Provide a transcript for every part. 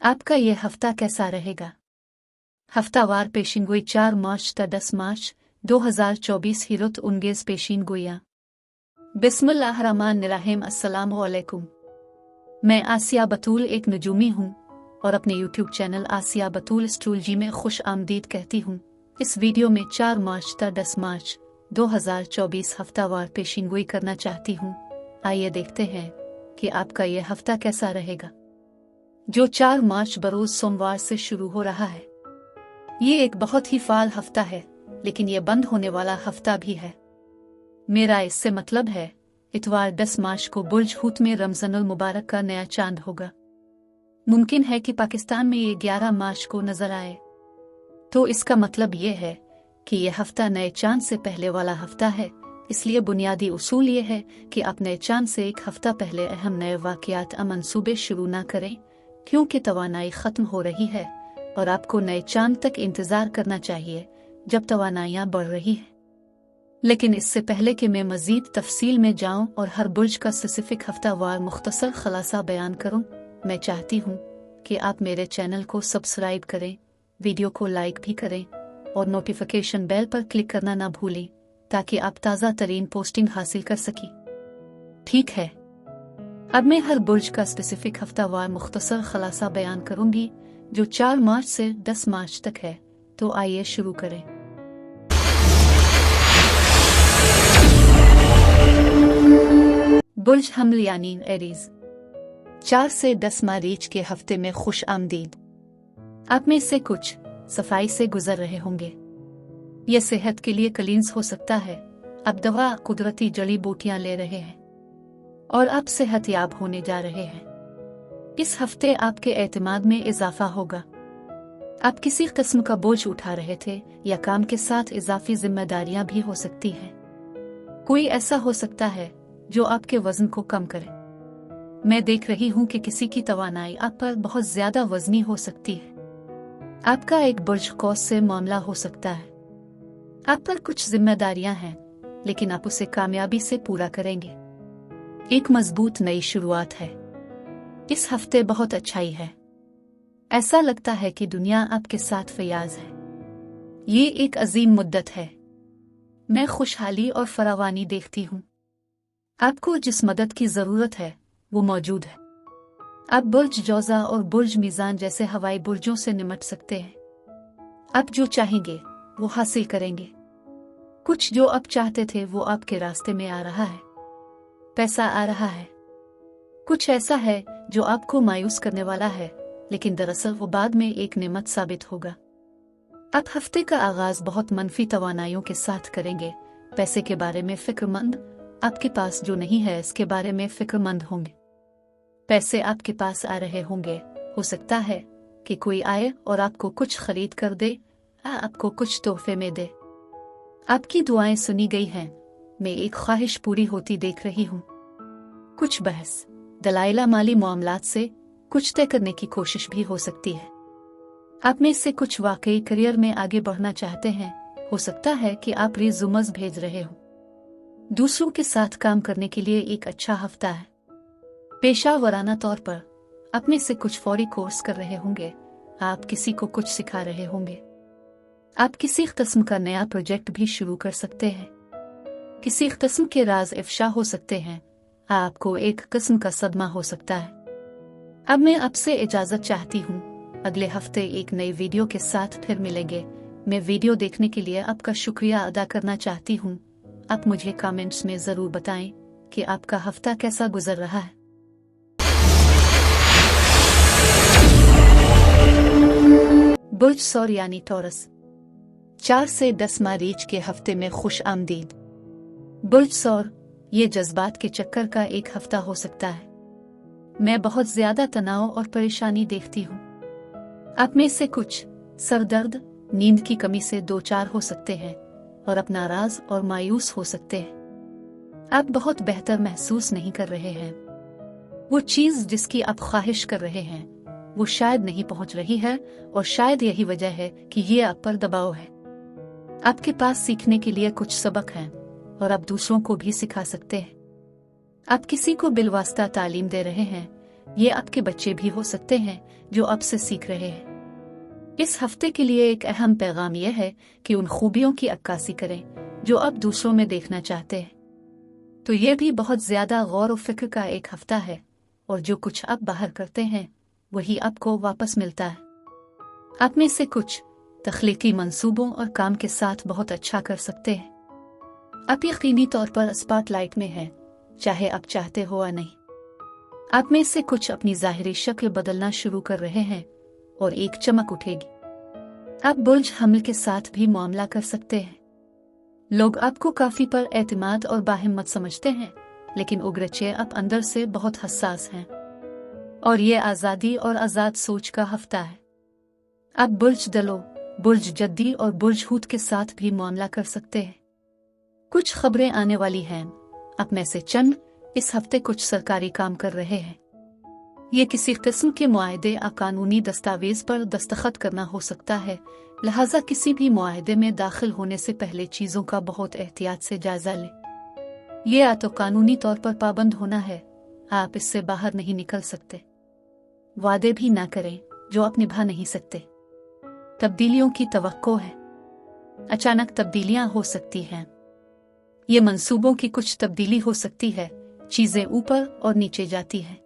आपका ये हफ्ता कैसा रहेगा? हफ्तावार पेशिंगोई 4 मार्च ता 10 मार्च 2024 हिरुत उनगेज पेशिंगोइयाँ। बिस्मिल्लाहिर्रहमानिर्रहीम। अस्सलामु अलैकुम। मैं आसिया बतूल एक नजूमी हूँ और अपने यूट्यूब चैनल आसिया बतूल एस्ट्रोलॉजी में खुश आमदीद कहती हूँ। इस वीडियो में 4 मार्च ता 10 मार्च 2024 हफ्तावार पेशिंगोई करना चाहती हूँ। आइए देखते हैं कि आपका ये हफ्ता कैसा रहेगा, जो 4 मार्च बरोज सोमवार से शुरू हो रहा है। ये एक बहुत ही फाल हफ्ता है, लेकिन ये बंद होने वाला हफ्ता भी है। मेरा इससे मतलब है इतवार 10 मार्च को बुर्ज हूत में रमज़ानुल मुबारक का नया चांद होगा। मुमकिन है कि पाकिस्तान में ये 11 मार्च को नजर आए। तो इसका मतलब ये है कि यह हफ्ता नए चांद से पहले वाला हफ्ता है। इसलिए बुनियादी उसूल ये है कि आप नए चांद से एक हफ्ता पहले अहम नए वाक़यात मंसूबे शुरू ना करें, क्योंकि तवानाई ख़त्म हो रही है और आपको नए चांद तक इंतज़ार करना चाहिए जब तवानाइयाँ बढ़ रही है। लेकिन इससे पहले कि मैं मज़ीद तफसील में जाऊं और हर बुर्ज का स्पेसिफिक हफ्तावार मुख्तसर खलासा बयान करूं, मैं चाहती हूं कि आप मेरे चैनल को सब्सक्राइब करें, वीडियो को लाइक भी करें और नोटिफिकेशन बेल पर क्लिक करना ना भूलें, ताकि आप ताज़ा तरीन पोस्टिंग हासिल कर सकें। ठीक है, अब मैं हर बुर्ज का स्पेसिफिक हफ्तावार मुख्तसर खलासा बयान करूंगी, जो 4 मार्च से 10 मार्च तक है। तो आइए शुरू करें। बुर्ज हमल यानी एरीज, 4 से 10 मार्च के हफ्ते में खुश आमदीद। आप में से कुछ सफाई से गुजर रहे होंगे। यह सेहत के लिए क्लींस हो सकता है। आप दवा कुदरती जड़ी बूटियां ले रहे हैं और आप सेहतयाब होने जा रहे हैं। इस हफ्ते आपके एतमाद में इजाफा होगा। आप किसी किस्म का बोझ उठा रहे थे या काम के साथ इजाफी जिम्मेदारियां भी हो सकती हैं। कोई ऐसा हो सकता है जो आपके वजन को कम करे। मैं देख रही हूं कि किसी की तवानाई आप पर बहुत ज्यादा वजनी हो सकती है। आपका एक बुर्ज कौस से मामला हो सकता है। आप पर कुछ जिम्मेदारियां हैं, लेकिन आप उसे कामयाबी से पूरा करेंगे। एक मजबूत नई शुरुआत है। इस हफ्ते बहुत अच्छाई है। ऐसा लगता है कि दुनिया आपके साथ फयाज है। ये एक अजीम मुद्दत है। मैं खुशहाली और फरावानी देखती हूँ। आपको जिस मदद की जरूरत है वो मौजूद है। आप बुर्ज जौजा और बुर्ज मीजान जैसे हवाई बुर्जों से निमट सकते हैं। आप जो चाहेंगे वो हासिल करेंगे। कुछ जो आप चाहते थे वो आपके रास्ते में आ रहा है। पैसा आ रहा है। कुछ ऐसा है जो आपको मायूस करने वाला है, लेकिन दरअसल वो बाद में एक नेमत साबित होगा। आप हफ्ते का आगाज बहुत मनफी तवानाइयों के साथ करेंगे। पैसे के बारे में फिक्रमंद, आपके पास जो नहीं है इसके बारे में फिक्रमंद होंगे। पैसे आपके पास आ रहे होंगे। हो सकता है कि कोई आए और आपको कुछ खरीद कर दे, आपको कुछ तोहफे में दे। आपकी दुआएं सुनी गई हैं। मैं एक ख्वाहिश पूरी होती देख रही हूँ। कुछ बहस दलाइला माली मामलात से कुछ तय करने की कोशिश भी हो सकती है। आप में से कुछ वाकई करियर में आगे बढ़ना चाहते हैं। हो सकता है कि आप रिज्यूमस भेज रहे हो। दूसरों के साथ काम करने के लिए एक अच्छा हफ्ता है। पेशा वराना तौर पर आप में से कुछ फौरी कोर्स कर रहे होंगे। आप किसी को कुछ सिखा रहे होंगे। आप किसी किस्म का नया प्रोजेक्ट भी शुरू कर सकते हैं। किसी किस्म के राज इफ्शा हो सकते हैं। आपको एक किस्म का सदमा हो सकता है। अब मैं आपसे इजाजत चाहती हूँ। अगले हफ्ते एक नई वीडियो के साथ फिर मिलेंगे। मैं वीडियो देखने के लिए आपका शुक्रिया अदा करना चाहती हूँ। आप मुझे कमेंट्स में जरूर बताएं कि आपका हफ्ता कैसा गुजर रहा है। बुर्ज सौर यानी टॉरस, 4 से 10 मार्च के हफ्ते में खुश आमदीद। बुर्ज सौर ये जज्बात के चक्कर का एक हफ्ता हो सकता है। मैं बहुत ज्यादा तनाव और परेशानी देखती हूँ। आप में से कुछ सरदर्द, नींद की कमी से दो चार हो सकते हैं और आप नाराज और मायूस हो सकते हैं। आप बहुत बेहतर महसूस नहीं कर रहे हैं। वो चीज जिसकी आप ख्वाहिश कर रहे हैं वो शायद नहीं पहुंच रही है, और शायद यही वजह है कि ये आप पर दबाव है। आपके पास सीखने के लिए कुछ सबक हैं और आप दूसरों को भी सिखा सकते हैं। आप किसी को बिलवास्ता तालीम दे रहे हैं ये आपके बच्चे भी हो सकते हैं जो आपसे सीख रहे हैं। इस हफ्ते के लिए एक अहम पैगाम यह है कि उन खूबियों की अक्कासी करें जो आप दूसरों में देखना चाहते हैं। तो ये भी बहुत ज्यादा गौर और फिक्र का एक हफ्ता है, और जो कुछ आप बाहर करते हैं वही आपको वापस मिलता है। आप में से कुछ तख्लीकी मंसूबों और काम के साथ बहुत अच्छा कर सकते हैं। आप यकीनी तौर पर स्पॉटलाइट में हैं, चाहे आप चाहते हो या नहीं। आप में से कुछ अपनी ज़ाहिरी शक्ल बदलना शुरू कर रहे हैं और एक चमक उठेगी। आप बुर्ज हमल के साथ भी मामला कर सकते हैं। लोग आपको काफी पर एतमाद और बाहिम्मत समझते हैं, लेकिन उग्रचे आप अंदर से बहुत हसास हैं। और ये आज़ादी और आज़ाद सोच का हफ्ता है। आप बुर्ज दलो, बुर्ज जद्दी और बुर्ज हूत के साथ भी मामला कर सकते हैं। कुछ खबरें आने वाली हैं। आप में से चंद इस हफ्ते कुछ सरकारी काम कर रहे हैं। ये किसी किस्म के मुआहदे या कानूनी दस्तावेज पर दस्तखत करना हो सकता है, लिहाजा किसी भी मुआहदे में दाखिल होने से पहले चीज़ों का बहुत एहतियात से जायजा लें। ये या तो कानूनी तौर पर पाबंद होना है, आप इससे बाहर नहीं निकल सकते। वादे भी ना करें जो आप निभा नहीं सकते। तब्दीलियों की तवक्को है। अचानक तब्दीलियां हो सकती हैं। ये मंसूबों की कुछ तब्दीली हो सकती है, चीजें ऊपर और नीचे जाती हैं।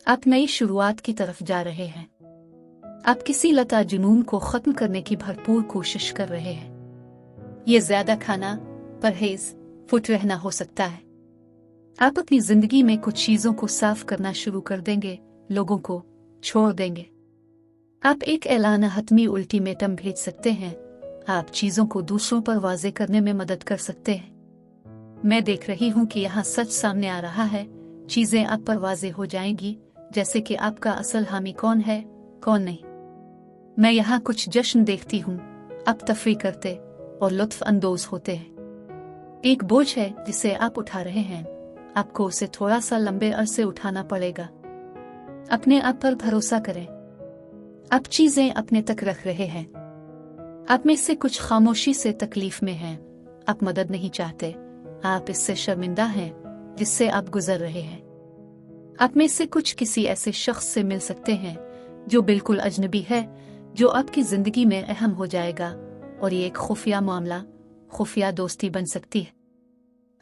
आप नई शुरुआत की तरफ जा रहे हैं। आप किसी लता जुनून को खत्म करने की भरपूर कोशिश कर रहे हैं। ये ज्यादा खाना, परहेज, फिट रहना हो सकता है। आप अपनी जिंदगी में कुछ चीजों को साफ करना शुरू कर देंगे, लोगों को छोड़ देंगे। आप एक ऐलान हतमी अल्टीमेटम भेज सकते हैं। आप चीजों को दूसरों पर वाजे करने में मदद कर सकते हैं। मैं देख रही हूं कि यहाँ सच सामने आ रहा है। चीजें आप पर वाजे हो जाएंगी, जैसे कि आपका असल हामी कौन है, कौन नहीं। मैं यहाँ कुछ जश्न देखती हूँ। आप तफरी करते और लुत्फ अंदोज होते हैं। एक बोझ है जिसे आप उठा रहे हैं। आपको उसे थोड़ा सा लंबे अरसे उठाना पड़ेगा। अपने आप पर भरोसा करें। आप चीजें अपने तक रख रहे हैं। आप में से कुछ खामोशी से तकलीफ में हैं। आप मदद नहीं चाहते। आप इससे शर्मिंदा हैं जिससे आप गुजर रहे हैं। आप में से कुछ किसी ऐसे शख्स से मिल सकते हैं जो बिल्कुल अजनबी है, जो आपकी जिंदगी में अहम हो जाएगा, और ये एक खुफिया मामला, खुफिया दोस्ती बन सकती है।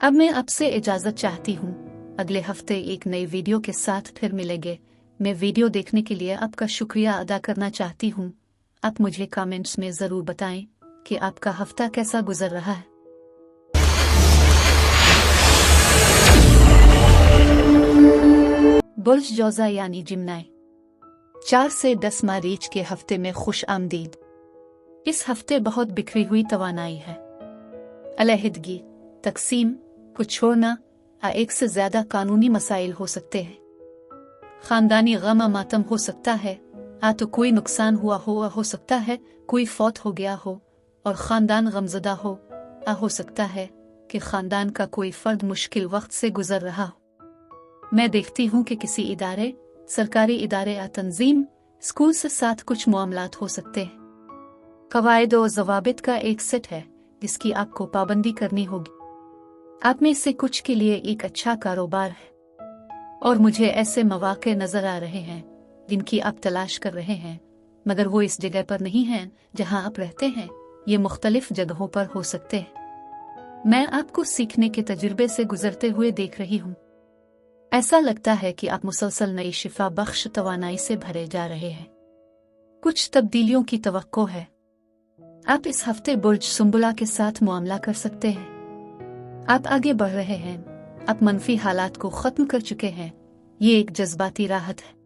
अब मैं आपसे इजाजत चाहती हूँ। अगले हफ्ते एक नई वीडियो के साथ फिर मिलेंगे। मैं वीडियो देखने के लिए आपका शुक्रिया अदा करना चाहती हूँ। आप मुझे कमेंट्स में जरूर बताएं कि आपका हफ्ता कैसा गुजर रहा है। बुर्ज जौजा यानी जिम्नाई 4 से 10 मार्च के हफ्ते में खुश आमदीद। इस हफ्ते बहुत बिखरी हुई तवानाई है। अलहदगी, तकसीम, कुछ छोड़ना या एक से ज्यादा कानूनी मसाइल हो सकते हैं। खानदानी गम मातम हो सकता है। तो कोई नुकसान हुआ हो सकता है कोई फौत हो गया हो और खानदान गमजदा हो सकता है कि खानदान का कोई फर्द मुश्किल वक्त से गुजर रहा हो। मैं देखती हूँ कि किसी इदारे, सरकारी इदारे या तंजीम, स्कूल से साथ कुछ मामलात हो सकते हैं। कवायद और ज़वाबित का एक सेट है जिसकी आपको पाबंदी करनी होगी। आप में से कुछ के लिए एक अच्छा कारोबार है, और मुझे ऐसे मौके नजर आ रहे हैं जिनकी आप तलाश कर रहे हैं, मगर वो इस जगह पर नहीं हैं जहां आप रहते हैं। ये मुख्तलिफ जगहों पर हो सकते हैं। मैं आपको सीखने के तजुर्बे से गुजरते हुए देख रही हूँ। ऐसा लगता है कि आप मुसलसल नई शिफा बख्श तवानाई से भरे जा रहे हैं। कुछ तब्दीलियों की तवक्को है। आप इस हफ्ते बुर्ज सुंबुला के साथ मामला कर सकते हैं। आप आगे बढ़ रहे हैं। आप मनफी हालात को खत्म कर चुके हैं। ये एक जज्बाती राहत है।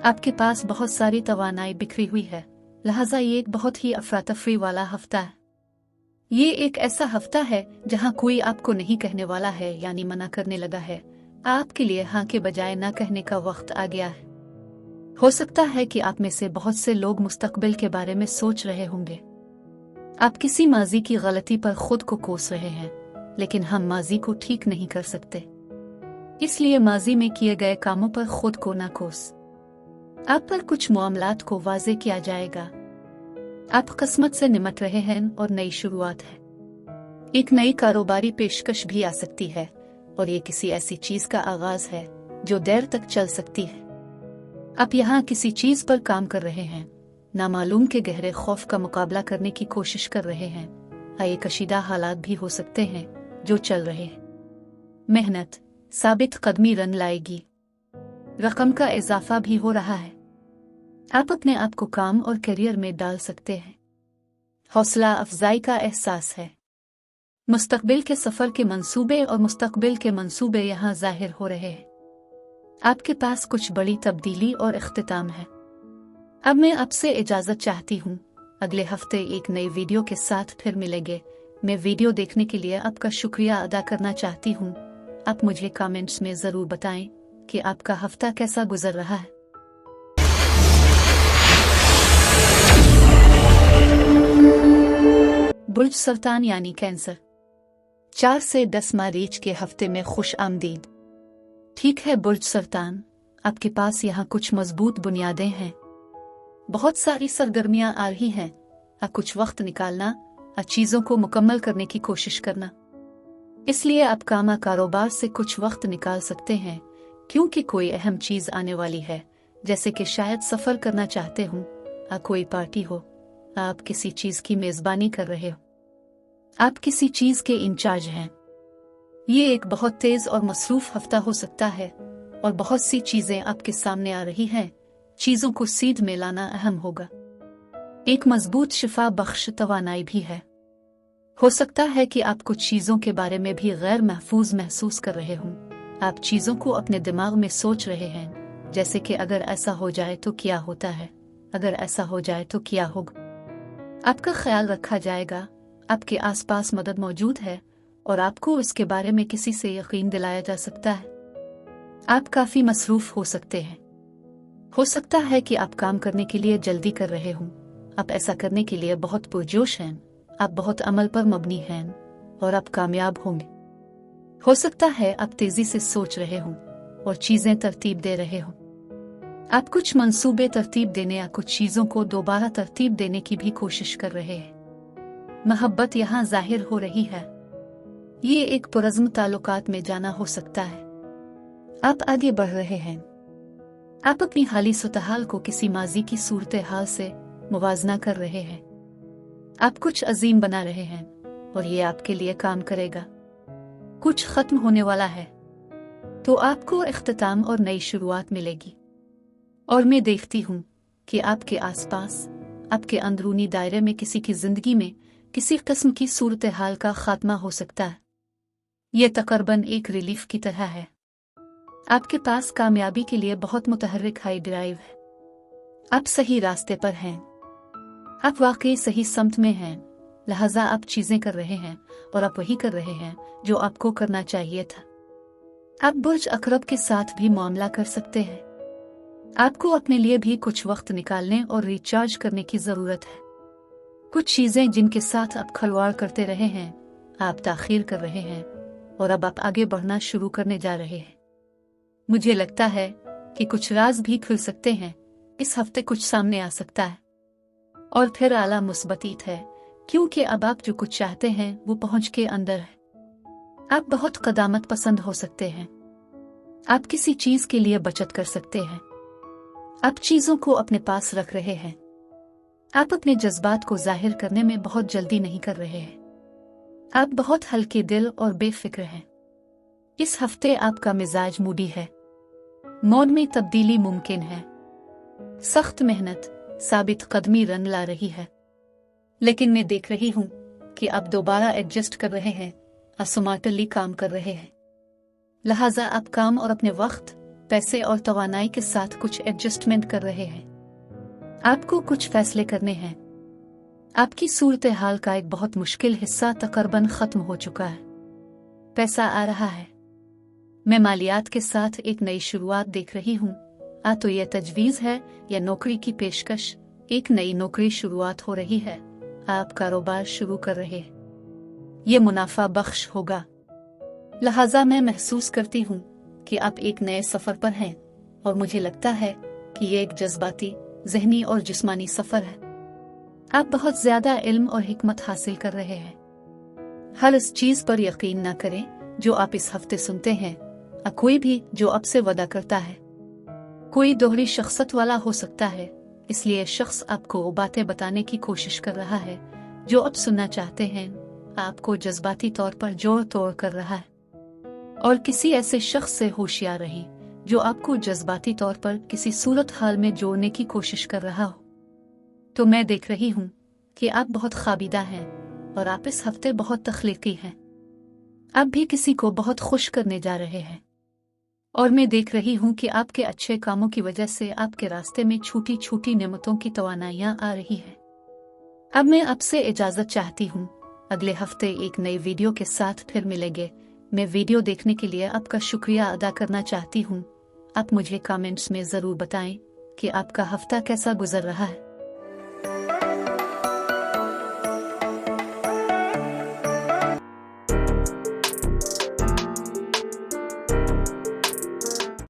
आपके पास बहुत सारी तवानाई बिखरी हुई है, लिहाजा ये एक बहुत ही अफरा-तफरी वाला हफ्ता है। ये एक ऐसा हफ्ता है जहां कोई आपको नहीं कहने वाला है, यानी मना करने लगा है। आपके लिए हाँ के बजाय ना कहने का वक्त आ गया है। हो सकता है कि आप में से बहुत से लोग मुस्तकबिल के बारे में सोच रहे होंगे। आप किसी माजी की गलती पर खुद को कोस रहे हैं, लेकिन हम माजी को ठीक नहीं कर सकते, इसलिए माजी में किए गए कामों पर खुद को ना कोस। आप पर कुछ मामलात को वाजे किया जाएगा। आप किस्मत से निमट रहे हैं और नई शुरुआत है। एक नई कारोबारी पेशकश भी आ सकती है, और ये किसी ऐसी चीज का आगाज है जो देर तक चल सकती है। आप यहाँ किसी चीज पर काम कर रहे हैं, नामालूम के गहरे खौफ का मुकाबला करने की कोशिश कर रहे हैं। ये कशीदा हालात भी हो सकते हैं जो चल रहे हैं। मेहनत साबित कदमी रन लाएगी। रकम का इजाफा भी हो रहा है। आप अपने आप को काम और करियर में डाल सकते हैं। हौसला अफजाई का एहसास है। मुस्तकबिल के सफर के मंसूबे और मुस्तकबिल के मंसूबे यहाँ जाहिर हो रहे हैं। आपके पास कुछ बड़ी तब्दीली और इख्तिताम है। अब मैं आपसे इजाजत चाहती हूँ। अगले हफ्ते एक नई वीडियो के साथ फिर मिलेंगे। मैं वीडियो देखने के लिए आपका शुक्रिया अदा करना चाहती हूँ। आप मुझे कमेंट्स में जरूर बताएं कि आपका हफ्ता कैसा गुजर रहा है। बुर्ज सरतान यानी कैंसर। 4 से 10 मार्च के हफ्ते में खुश आमदीद। ठीक है बुर्ज सरतान, आपके पास यहाँ कुछ मजबूत बुनियादें हैं। बहुत सारी सरगर्मियां आ रही हैं। कुछ वक्त निकालना, चीजों को मुकम्मल करने की कोशिश करना। इसलिए आप कारोबार से कुछ वक्त निकाल सकते हैं, क्योंकि कोई अहम चीज आने वाली है, जैसे कि शायद सफर करना चाहते हो, कोई पार्टी हो, आप किसी चीज की मेजबानी कर रहे हो, आप किसी चीज के इंचार्ज हैं। ये एक बहुत तेज और मसरूफ हफ्ता हो सकता है और बहुत सी चीजें आपके सामने आ रही हैं। चीजों को सीध में लाना अहम होगा। एक मजबूत शिफा बख्श तवानाई भी है। हो सकता है कि आप कुछ चीजों के बारे में भी गैर महफूज महसूस कर रहे हों। आप चीजों को अपने दिमाग में सोच रहे हैं, जैसे कि अगर ऐसा हो जाए तो क्या होता है, अगर ऐसा हो जाए तो क्या होगा। आपका ख्याल रखा जाएगा, आपके आसपास मदद मौजूद है और आपको इसके बारे में किसी से यकीन दिलाया जा सकता है। आप काफी मसरूफ हो सकते हैं। हो सकता है कि आप काम करने के लिए जल्दी कर रहे हों। आप ऐसा करने के लिए बहुत पुरजोश हैं। आप बहुत अमल पर मबनी हैं और आप कामयाब होंगे। हो सकता है आप तेजी से सोच रहे हों और चीजें तरतीब दे रहे हों। आप कुछ मंसूबे तरतीब देने या कुछ चीजों को दोबारा तरतीब देने की भी कोशिश कर रहे हैं। मोहब्बत यहाँ जाहिर हो रही है। ये एक पुरज़्म ताल्लुकात में जाना हो सकता है। आप आगे बढ़ रहे हैं। आप अपनी हाली सूरत-ए-हाल को किसी माजी की सूरत-ए-हाल से मुवाजना कर रहे हैं। आप कुछ अजीम बना रहे हैं और ये आपके लिए काम करेगा। कुछ खत्म होने वाला है तो आपको इख्तिताम और नई शुरुआत मिलेगी। और मैं देखती हूँ कि आपके आसपास, आपके अंदरूनी दायरे में किसी की जिंदगी में किसी किस्म की सूरत-ए-हाल का खात्मा हो सकता है। यह तकरीबन एक रिलीफ की तरह है। आपके पास कामयाबी के लिए बहुत मुतहर्रिक हाई ड्राइव है। आप सही रास्ते पर हैं। आप वाकई सही समत में हैं। लिहाजा आप चीजें कर रहे हैं और आप वही कर रहे हैं जो आपको करना चाहिए था। आप बुर्ज अकरब के साथ भी मामला कर सकते हैं। आपको अपने लिए भी कुछ वक्त निकालने और रिचार्ज करने की जरूरत है। कुछ चीजें जिनके साथ आप खलवाड़ करते रहे हैं, आप ताखीर कर रहे हैं और अब आप आगे बढ़ना शुरू करने जा रहे हैं। मुझे लगता है कि कुछ राज भी खुल सकते हैं। इस हफ्ते कुछ सामने आ सकता है और फिर आला मुस्बतीत है, क्योंकि अब आप जो कुछ चाहते हैं वो पहुंच के अंदर है। आप बहुत कदामत पसंद हो सकते हैं। आप किसी चीज के लिए बचत कर सकते हैं। आप चीजों को अपने पास रख रहे हैं। आप अपने जज्बात को जाहिर करने में बहुत जल्दी नहीं कर रहे हैं। आप बहुत हल्के दिल और बेफिक्र हैं। इस हफ्ते आपका मिजाज मूडी है। मौड में तब्दीली मुमकिन है। सख्त मेहनत साबित कदमी रन ला रही है, लेकिन मैं देख रही हूँ कि आप दोबारा एडजस्ट कर रहे हैं, स्मार्टली काम कर रहे हैं। लिहाजा आप काम और अपने वक्त, पैसे और तवानाई के साथ कुछ एडजस्टमेंट कर रहे हैं। आपको कुछ फैसले करने हैं। आपकी सूरत-ए-हाल का एक बहुत मुश्किल हिस्सा तकरीबन खत्म हो चुका है। पैसा आ रहा है। मैं मालियात के साथ एक नई शुरुआत देख रही हूँ। तो यह तजवीज़ है या नौकरी की पेशकश। एक नई नौकरी शुरुआत हो रही है। आप कारोबार शुरू कर रहे हैं। ये मुनाफा बख्श होगा। लिहाजा मैं महसूस करती हूँ कि आप एक नए सफर पर हैं और मुझे लगता है कि ये एक जज्बाती, ज़हनी और जिस्मानी सफर है। आप बहुत ज्यादा इल्म और हिकमत हासिल कर रहे हैं। हर इस चीज पर यकीन न करें जो आप इस हफ्ते सुनते हैं। कोई भी जो आपसे वादा करता है कोई दोहरी शख्सियत वाला हो सकता है, इसलिए शख्स आपको बातें बताने की कोशिश कर रहा है जो आप सुनना चाहते हैं, आपको जज्बाती तौर पर जोड़ तोड़ कर रहा है। और किसी ऐसे शख्स से होशियार रहिए जो आपको जज्बाती तौर पर किसी सूरत हाल में जोड़ने की कोशिश कर रहा हो। तो मैं देख रही हूँ कि आप बहुत ख्वाबीदा हैं और आप इस हफ्ते बहुत तख्लीकी हैं। आप भी किसी को बहुत खुश करने जा रहे हैं और मैं देख रही हूँ कि आपके अच्छे कामों की वजह से आपके रास्ते में छोटी छोटी नेमतों की तवानाइयाँ आ रही हैं। अब मैं आपसे इजाज़त चाहती हूँ। अगले हफ्ते एक नई वीडियो के साथ फिर मिलेंगे। मैं वीडियो देखने के लिए आपका शुक्रिया अदा करना चाहती हूँ। आप मुझे कमेंट्स में ज़रूर बताएं कि आपका हफ्ता कैसा गुजर रहा है।